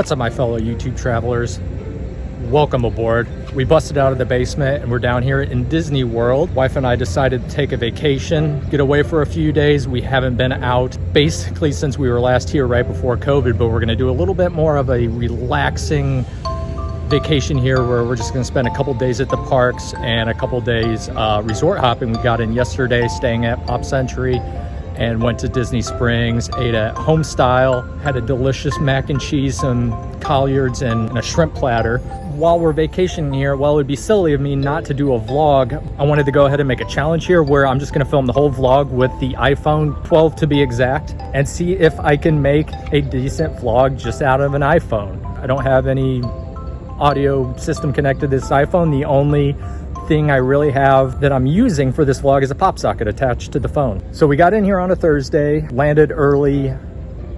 What's up, my fellow YouTube travelers? Welcome aboard. We busted out of the basement and we're down here in Disney World. Wife and I decided to take a vacation, get away for a few days. We haven't been out basically since we were last here right before COVID, but we're gonna do a little bit more of a relaxing vacation here where we're just gonna spend a couple days at the parks and a couple days resort hopping. We got in yesterday staying at Pop Century and went to Disney Springs, ate at Homestyle, had a delicious mac and cheese, some collards, and a shrimp platter. While we're vacationing here, while it would be silly of me not to do a vlog, I wanted to go ahead and make a challenge here where I'm just gonna film the whole vlog with the iPhone 12 to be exact, and see if I can make a decent vlog just out of an iPhone. I don't have any audio system connected to this iPhone. The only thing I really have that I'm using for this vlog is a PopSocket attached to the phone. So we got in here on a Thursday, landed early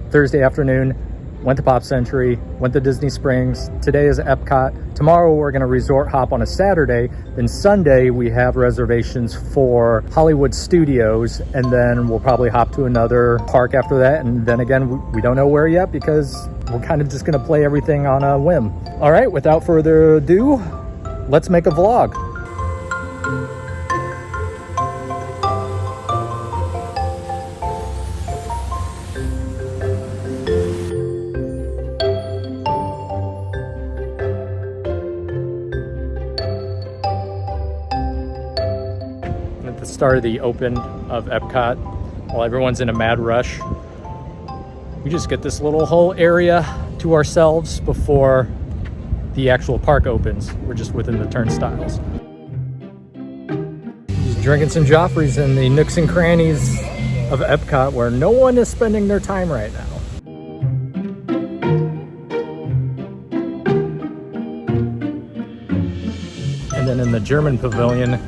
Thursday afternoon, went to Pop Century, went to Disney Springs. Today is Epcot. Tomorrow we're gonna resort hop on a Saturday. Then Sunday we have reservations for Hollywood Studios, and then we'll probably hop to another park after that. And then again, we don't know where yet because we're kind of just gonna play everything on a whim. All right, without further ado, let's make a vlog. At the start of the open of Epcot, while everyone's in a mad rush, we just get this little whole area to ourselves before the actual park opens. We're just within the turnstiles. Just drinking some Joffreys in the nooks and crannies of Epcot where no one is spending their time right now. And then in the German pavilion,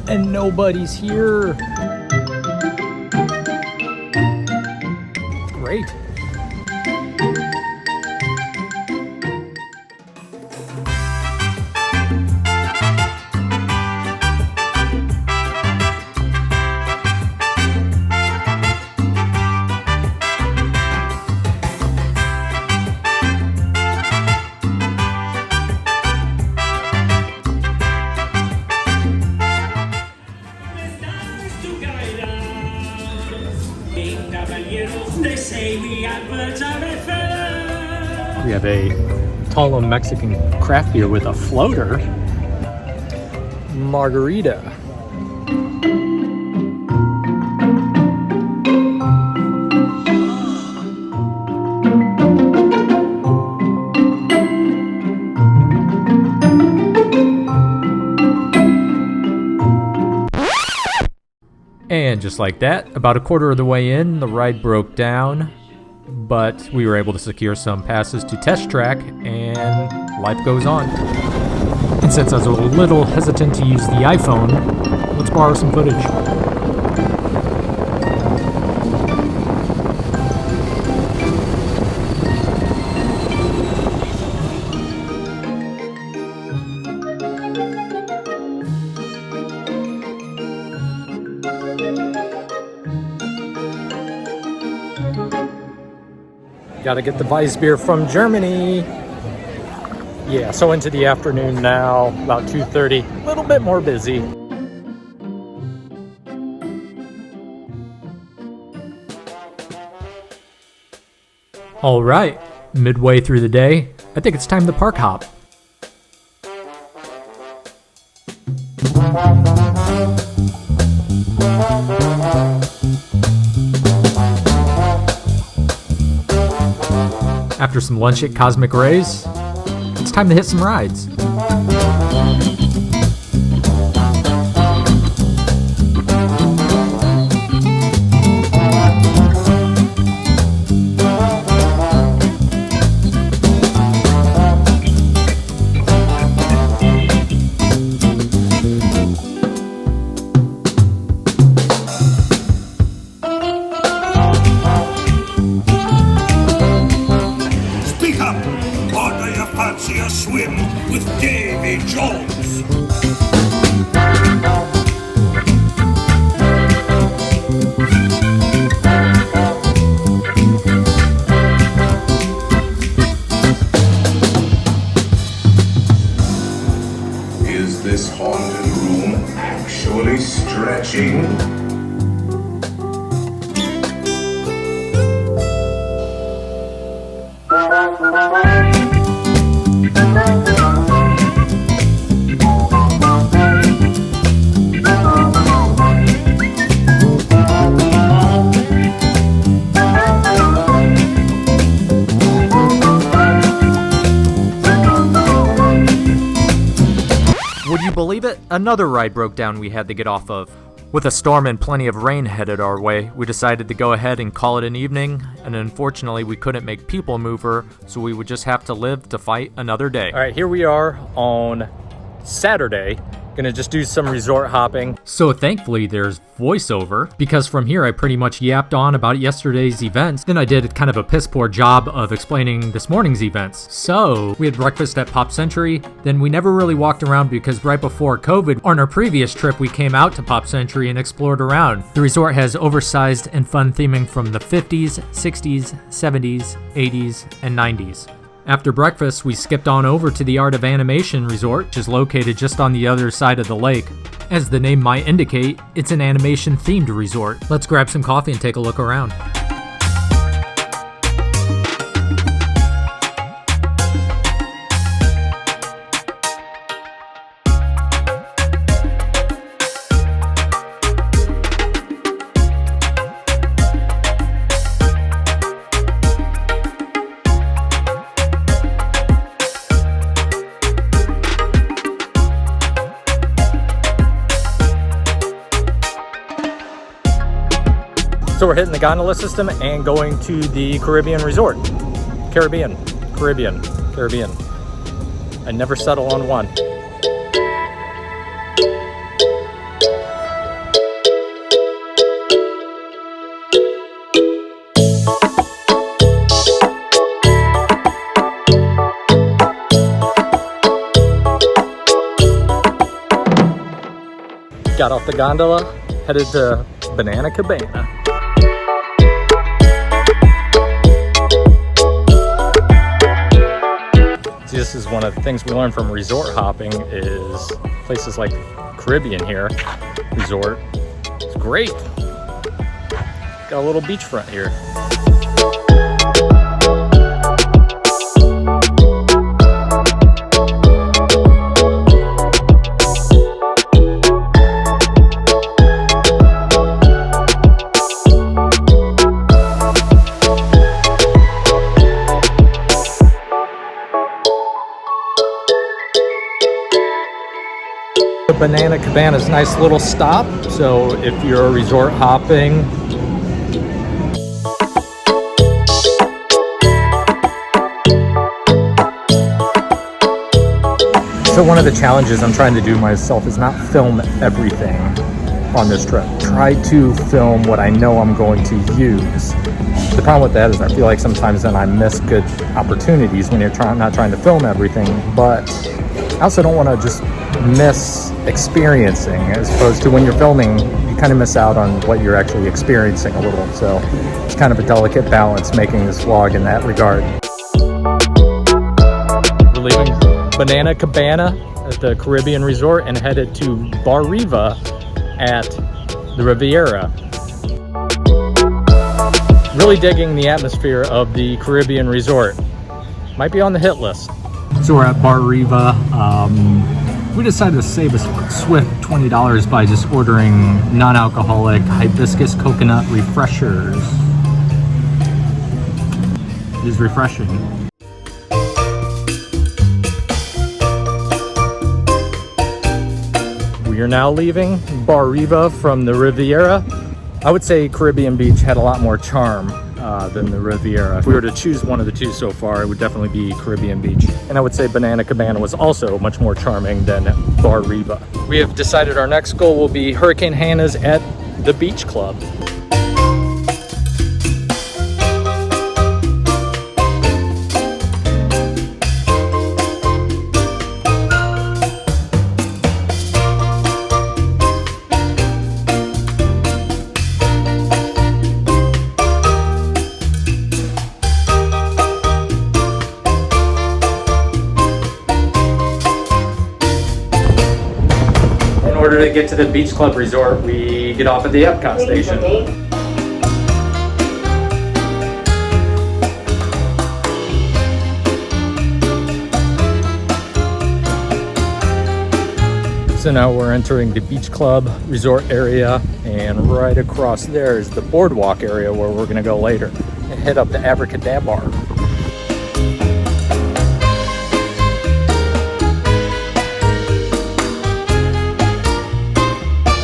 and nobody's here. Great. We have a tall Mexican craft beer with a floater. Margarita. And just like that, about a quarter of the way in, the ride broke down, but we were able to secure some passes to Test Track, and life goes on. And since I was a little hesitant to use the iPhone, let's borrow some footage. Gotta get the Weiss beer from Germany. Yeah, so into the afternoon now, about 2:30, a little bit more busy. All right, midway through the day, I think it's time to park hop. After some lunch at Cosmic Rays, it's time to hit some rides. Or do you fancy a swim with Enjoy stretching. Would you believe it? Another ride broke down we had to get off of. With a storm and plenty of rain headed our way, we decided to go ahead and call it an evening, and unfortunately we couldn't make people mover, so we would just have to live to fight another day. Alright, here we are on Saturday. Gonna just do some resort hopping. So thankfully there's Voiceover, because from here I pretty much yapped on about yesterday's events, then I did kind of a piss poor job of explaining this morning's events. So we had breakfast at Pop Century, then we never really walked around because right before COVID, on our previous trip we came out to Pop Century and explored around. The resort has oversized and fun theming from the 50s, 60s, 70s, 80s, and 90s. After breakfast, we skipped on over to the Art of Animation Resort, which is located just on the other side of the lake. As the name might indicate, it's an animation-themed resort. Let's grab some coffee and take a look around. So we're hitting the gondola system and going to the Caribbean resort. Caribbean. I never settle on one. Got off the gondola, headed to Banana Cabana. This is one of the things we learned from resort hopping is places like Caribbean here, resort. It's great. Got a little beachfront here. Banana Cabana is a nice little stop, so if you're resort hopping, so one of the challenges I'm trying to do myself is not film everything on this trip. Try to film what I know I'm going to use. The problem with that is I feel like sometimes then I miss good opportunities when you're not trying to film everything, but I also don't want to just miss experiencing, as opposed to when you're filming you kind of miss out on what you're actually experiencing a little. So it's kind of a delicate balance making this vlog in that regard. We're leaving Banana Cabana at the Caribbean resort and headed to Bar Riva at the Riviera. Really digging the atmosphere of the Caribbean resort. Might be on the hit list. So we're at Bar Riva. We decided to save a swift $20 by just ordering non-alcoholic hibiscus coconut refreshers. It is refreshing. We are now leaving Bar Riva from the Riviera. I would say Caribbean Beach had a lot more charm than the Riviera. If we were to choose one of the two so far, it would definitely be Caribbean Beach. And I would say Banana Cabana was also much more charming than Bar Riva. We have decided our next goal will be Hurricane Hannah's at the Beach Club. In order to get to the Beach Club Resort, we get off at the Epcot station. So now we're entering the Beach Club Resort area, and right across there is the boardwalk area where we're gonna go later and head up to Abracadabra.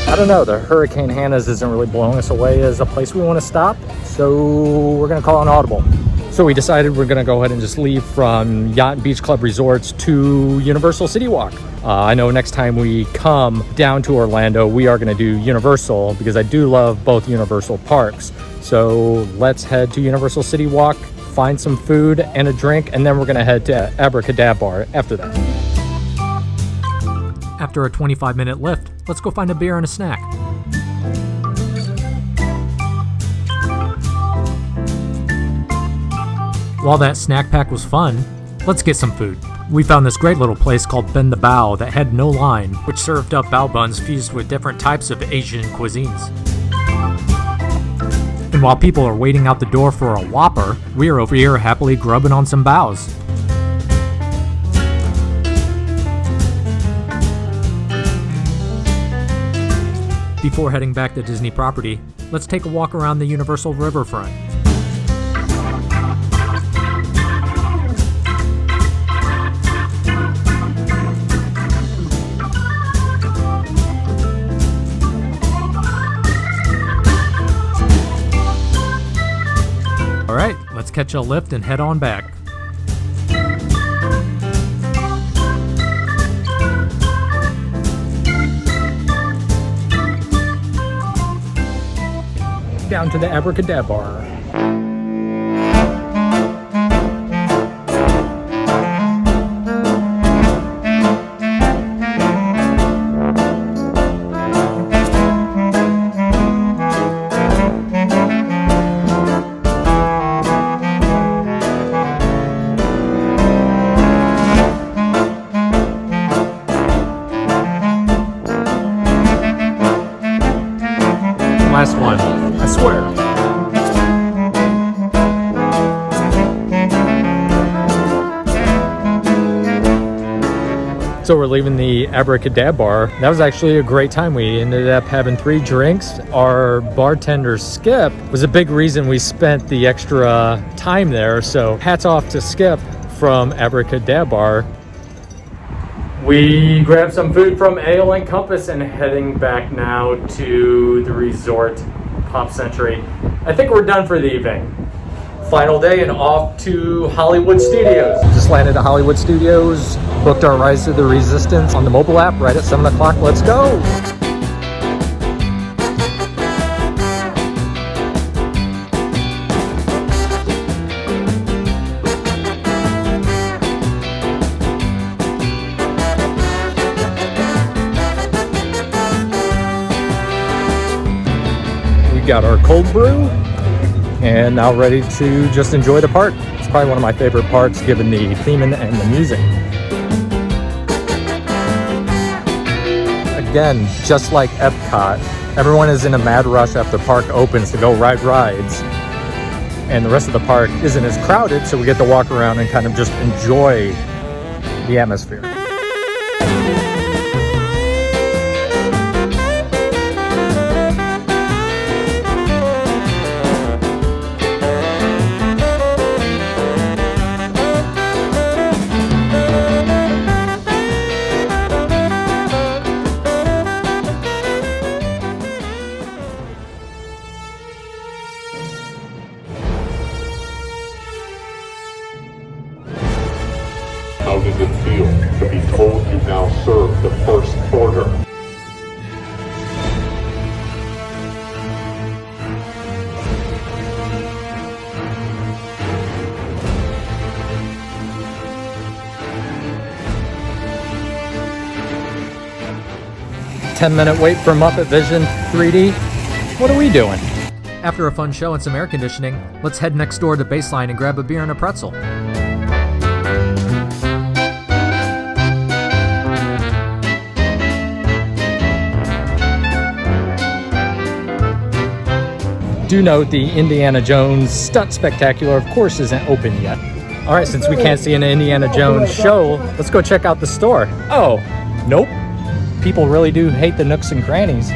I don't know, the Hurricane Hannah's isn't really blowing us away as a place we want to stop, so we're gonna call an audible. So we decided we're gonna go ahead and just leave from Yacht and Beach Club Resorts to Universal City Walk. I know next time we come down to Orlando, we are gonna do Universal because I do love both Universal parks. So let's head to Universal City Walk, find some food and a drink, and then we're gonna head to Abracadabra after that. After a 25-minute lift, let's go find a beer and a snack. While that snack pack was fun, let's get some food. We found this great little place called Bend the Bao that had no line, which served up bao buns fused with different types of Asian cuisines. And while people are waiting out the door for a Whopper, we are over here happily grubbing on some baos. Before heading back to Disney property, let's take a walk around the Universal Riverfront. Alright, let's catch a lift and head on back. Down to the Abracadabra. Last one, I swear. So we're leaving the Abracadabra. That was actually a great time. We ended up having 3 drinks. Our bartender, Skip, was a big reason we spent the extra time there. So hats off to Skip from Abracadabra. We grabbed some food from Ale and Compass and heading back now to the resort, Pop Century. I think we're done for the evening. Final day and off to Hollywood Studios. Just landed at Hollywood Studios, booked our Rise to the Resistance on the mobile app right at 7 o'clock. Let's go! Got our cold brew and now ready to just enjoy the park. It's probably one of my favorite parks given the theme and the music. Again, just like Epcot, everyone is in a mad rush after the park opens to go ride rides, and the rest of the park isn't as crowded, so we get to walk around and kind of just enjoy the atmosphere. How does it feel to be told you now serve the first order? Ten-minute wait for Muppet Vision 3D. What are we doing? After a fun show and some air conditioning, let's head next door to Baseline and grab a beer and a pretzel. Do note the Indiana Jones Stunt Spectacular, of course, isn't open yet. All right, since we can't see an Indiana Jones show, let's go check out the store. Oh, nope. People really do hate the nooks and crannies.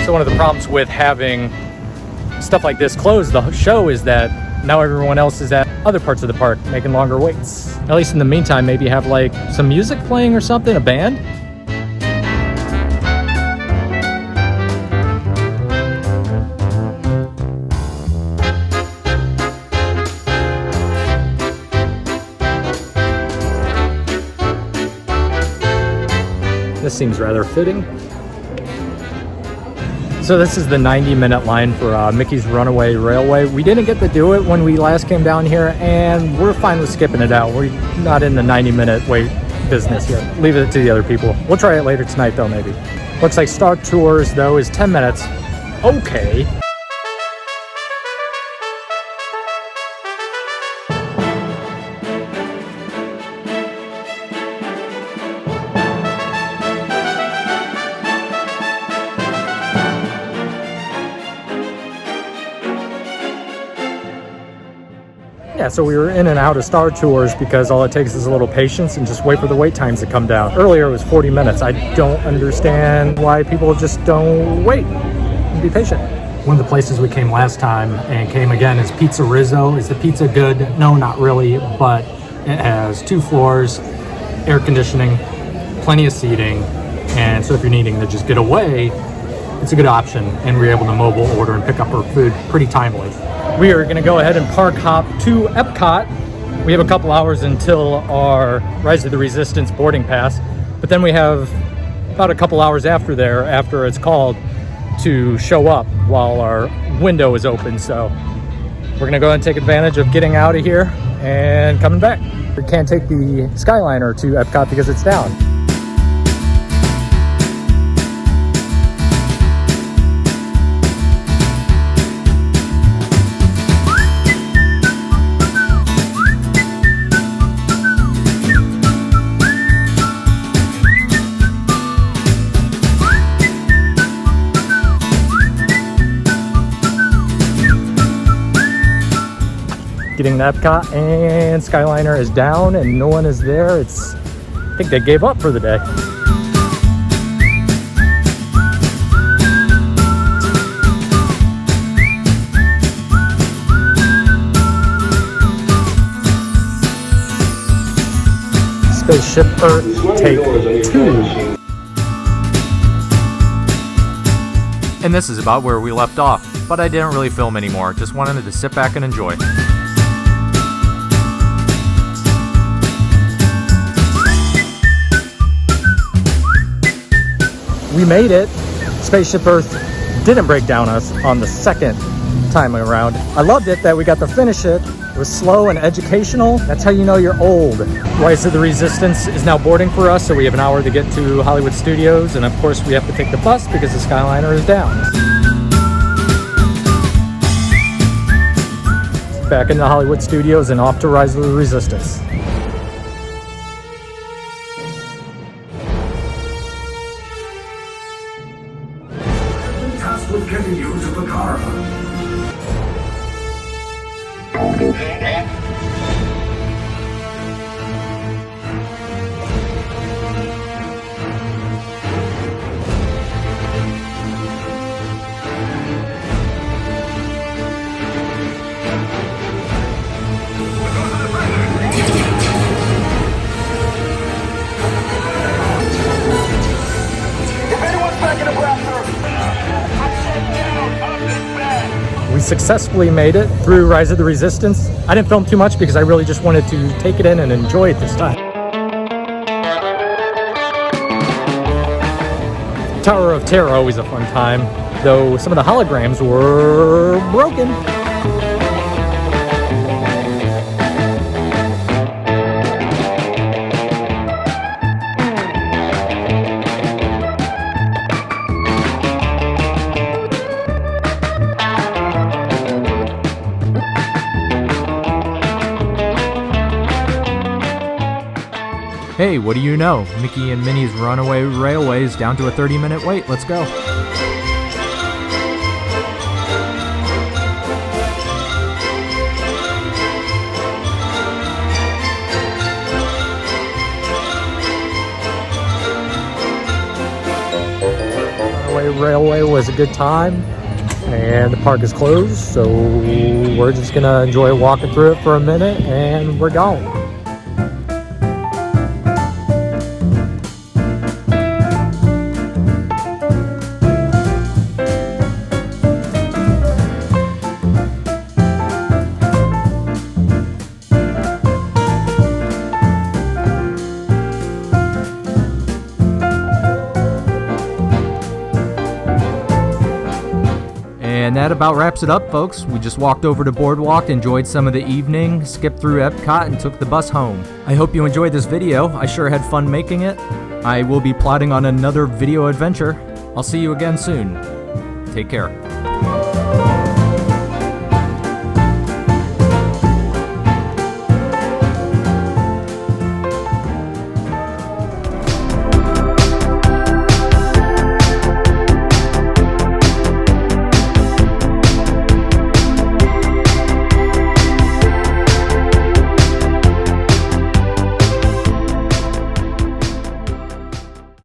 So one of the problems with having stuff like this closed the show is that now everyone else is at other parts of the park making longer waits. At least in the meantime, maybe have like some music playing or something, a band. This seems rather fitting. So this is the 90-minute line for Mickey's Runaway Railway. We didn't get to do it when we last came down here, and we're fine with skipping it out. We're not in the 90-minute wait business yet. Leave it to the other people. We'll try it later tonight though, maybe. Looks like Star Tours though is 10 minutes. Okay. Yeah, so we were in and out of Star Tours because all it takes is a little patience and just wait for the wait times to come down. Earlier it was 40 minutes. I don't understand why people just don't wait and be patient. One of the places we came last time and came again is Pizza Rizzo. Is the pizza good? No, not really, but it has 2 floors, air conditioning, plenty of seating, and so if you're needing to just get away, it's a good option, and we're able to mobile order and pick up our food pretty timely. We are going to go ahead and park hop to Epcot. We have a couple hours until our Rise of the Resistance boarding pass, but then we have about a couple hours after after it's called, to show up while our window is open. So we're going to go ahead and take advantage of getting out of here and coming back. We can't take the Skyliner to Epcot because it's down. Getting to Epcot, and Skyliner is down and no one is there. I think they gave up for the day. Spaceship Earth, take 2. And this is about where we left off, but I didn't really film anymore. Just wanted to sit back and enjoy. We made it. Spaceship Earth didn't break down us on the second time around. I loved it that we got to finish it. It was slow and educational. That's how you know you're old. Rise of the Resistance is now boarding for us, so we have an hour to get to Hollywood Studios, and of course we have to take the bus because the Skyliner is down. Back in the Hollywood Studios and off to Rise of the Resistance. With getting you to the car. We successfully made it through Rise of the Resistance. I didn't film too much because I really just wanted to take it in and enjoy it this time. Tower of Terror, always a fun time, though some of the holograms were broken. Hey, what do you know? Mickey and Minnie's Runaway Railway is down to a 30-minute wait. Let's go. Runaway Railway was a good time, and the park is closed, so we're just gonna enjoy walking through it for a minute, and we're gone. And that about wraps it up, folks. We just walked over to Boardwalk, enjoyed some of the evening, skipped through Epcot, and took the bus home. I hope you enjoyed this video. I sure had fun making it. I will be plotting on another video adventure. I'll see you again soon. Take care.